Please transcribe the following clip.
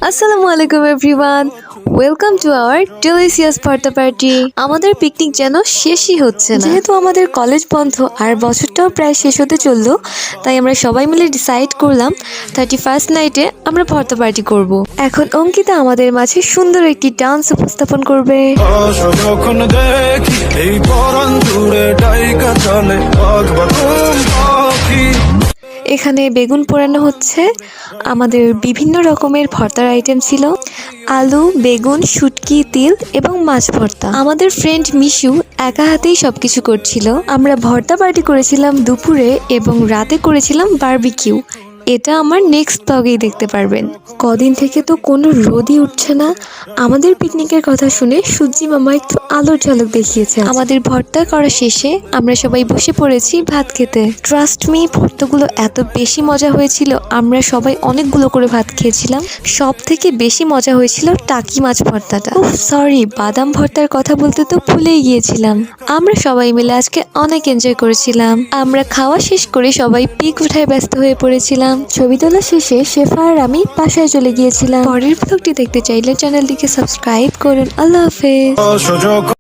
আসসালামু আলাইকুম everyone, welcome to our delicious ভর্তা পার্টি। আমাদের পিকনিক যেন শেষই হচ্ছে না। যেহেতু আমাদের কলেজ বন্ধ আর বছরটাও প্রায় শেষ হতে চললো, তাই আমরা সবাই মিলে ডিসাইড করলাম 31st নাইটে আমরা ভর্তা পার্টি করব। এখন অঙ্কিতা আমাদের মাঝে সুন্দর একটি ডান্স উপস্থাপন করবে। যখন দেখি এই পরান জুড়ে ডাইকা চলে পাখি। এখানে বেগুন পোড়ানো হচ্ছে। আমাদের বিভিন্ন রকমের ভর্তার আইটেম ছিল, আলু, বেগুন, শুটকি, তিল এবং মাছ ভর্তা। আমাদের ফ্রেন্ড মিশু একা হাতেই সবকিছু করছিল। আমরা ভর্তা পার্টি করেছিলাম দুপুরে এবং রাতে করেছিলাম বারবিকিউ। এটা আমার নেক্সট ব্লগেই দেখতে পারবেন। কদিন থেকে তো কোনো রোদই উঠছে না। আমাদের পিকনিকের কথা শুনে সূর্যি মামা একটু আলোর ঝলক দেখিয়েছে। আমাদের ভর্তা করা শেষে আমরা সবাই বসে পড়েছি ভাত খেতে। ট্রাস্ট মি, ভর্তাগুলো এত বেশি মজা হয়েছিল, আমরা সবাই অনেকগুলো করে ভাত খেয়েছিলাম। সব থেকে বেশি মজা হয়েছিল টাকি মাছ ভর্তাটা। সরি, বাদাম ভর্তার কথা বলতে তো ভুলেই গিয়েছিলাম। আমরা সবাই মিলে আজকে অনেক এনজয় করেছিলাম। আমরা খাওয়া শেষ করে সবাই পিক উঠায় ব্যস্ত হয়ে পড়েছিলাম। ছবি তোলা শেষে শেফা আর আমি বাসায় চলে গিয়েছিলাম। পরের ব্লগটি দেখতে চাইলে চ্যানেলটিকে সাবস্ক্রাইব করুন। আল্লাহ হাফেজ।